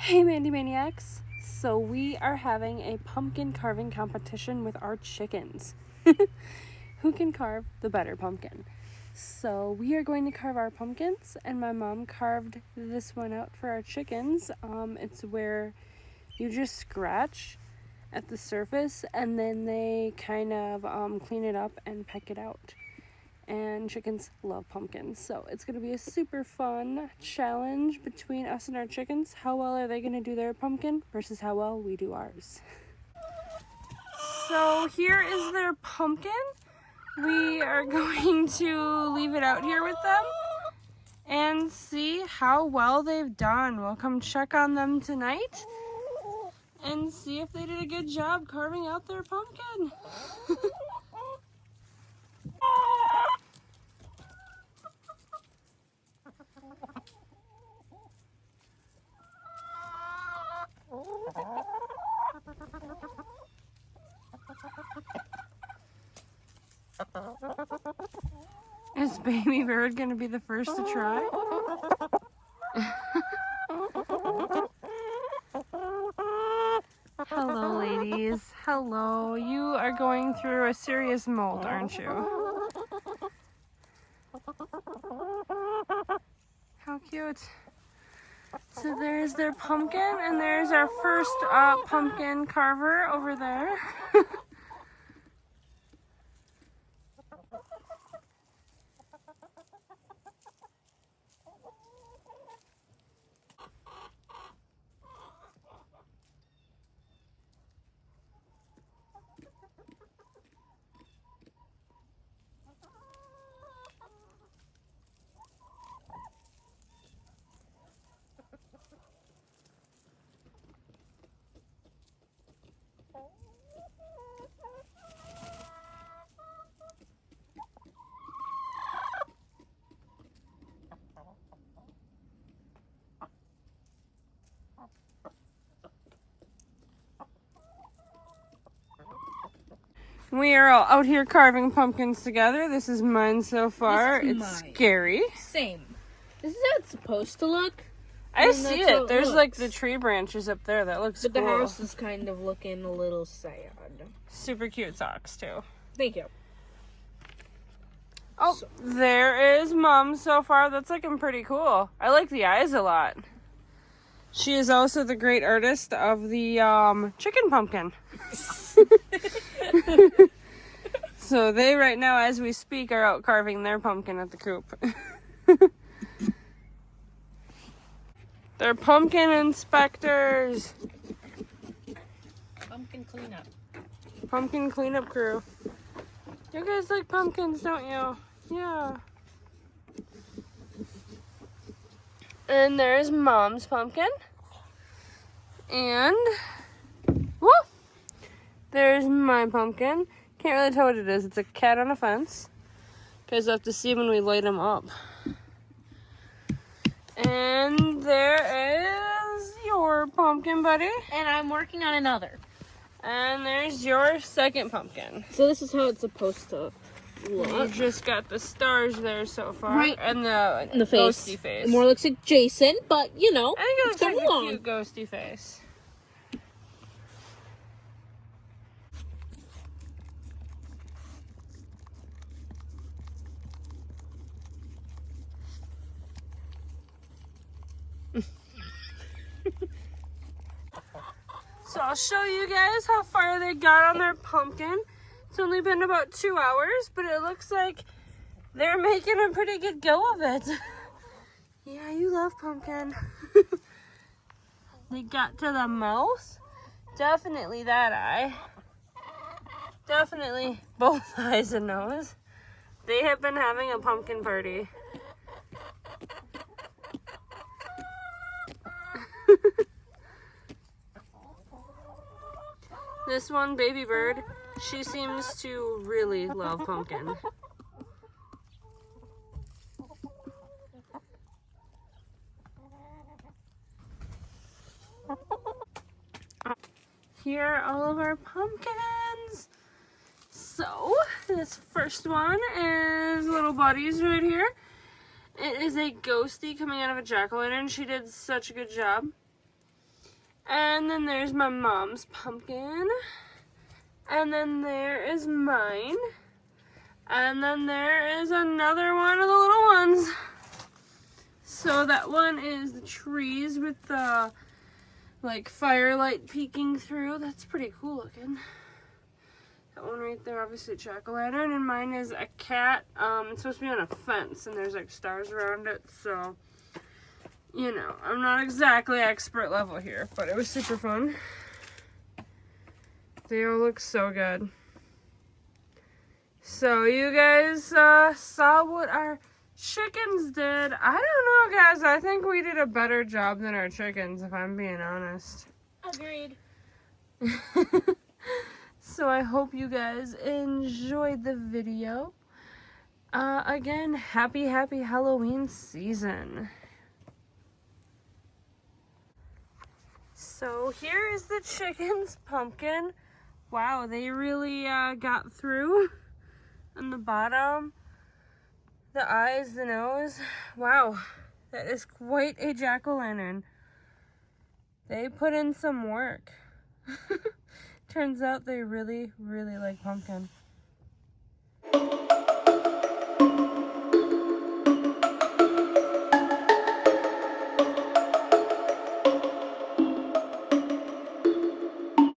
Hey Mandy Maniacs! So we are having a pumpkin carving competition with our chickens. Who can carve the better pumpkin? So we are going to carve our pumpkins, and my mom carved this one out for our chickens. It's where you just scratch at the surface and then they kind of clean it up and peck it out. And chickens love pumpkins, so it's going to be a super fun challenge between us and our chickens. How well are they going to do their pumpkin versus how well we do ours? So here is their pumpkin. We are going to leave it out here with them and see how well they've done. We'll come check on them tonight and see if they did a good job carving out their pumpkin. Is Baby Bird gonna be the first to try? Hello, ladies. Hello. You are going through a serious mold, aren't you? How cute. So there's their pumpkin, and there's our first pumpkin carver over there. We are all out here carving pumpkins together. This is mine so far. It's mine. Scary. Same. This is how it's supposed to look. I see it. There's like the tree branches up there. That looks but cool. But the house is kind of looking a little sad. Super cute socks too. Thank you. Oh, there is Mom so far. That's looking pretty cool. I like the eyes a lot. She is also the great artist of the chicken pumpkin. So they right now, as we speak, are out carving their pumpkin at the coop. They're pumpkin inspectors. Pumpkin cleanup. Pumpkin cleanup crew. You guys like pumpkins, don't you? Yeah. And there's Mom's pumpkin. And, whoa! There's my pumpkin. Can't really tell what it is. It's a cat on a fence. You guys have to see when we light them up. And there is your pumpkin, buddy. And I'm working on another. And there's your second pumpkin. So this is how it's supposed to look. You just got the stars there so far. Right. And the face. ghosty face. It more looks like Jason, but you know, I think it looks like along. a cute ghosty face. So I'll show you guys how far they got on their pumpkin. It's only been about 2 hours, but it looks like they're making a pretty good go of it. Yeah, you love pumpkin. They got to the mouth. Definitely that eye. Definitely both eyes and nose. They have been having a pumpkin party. This one, Baby Bird, she seems to really love pumpkin. Here are all of our pumpkins. So, this first one is little buddies right here. It is a ghosty coming out of a jack-o'-lantern. She did such a good job. And then there's my mom's pumpkin. And then there is mine. And then there is another one of the little ones. So that one is the trees with the like firelight peeking through. That's pretty cool looking. That one right there, obviously jack-o'-lantern, and mine is a cat. It's supposed to be on a fence, and there's like stars around it, so, you know, I'm not exactly expert level here, but it was super fun. They all look so good. So you guys saw what our chickens did. I don't know, guys. I think we did a better job than our chickens, if I'm being honest. Agreed. So I hope you guys enjoyed the video. Again, happy Halloween season. So here is the chicken's pumpkin. Wow, they really got through. On the bottom, the eyes, the nose. Wow, that is quite a jack-o'-lantern. They put in some work. Turns out they really like pumpkin.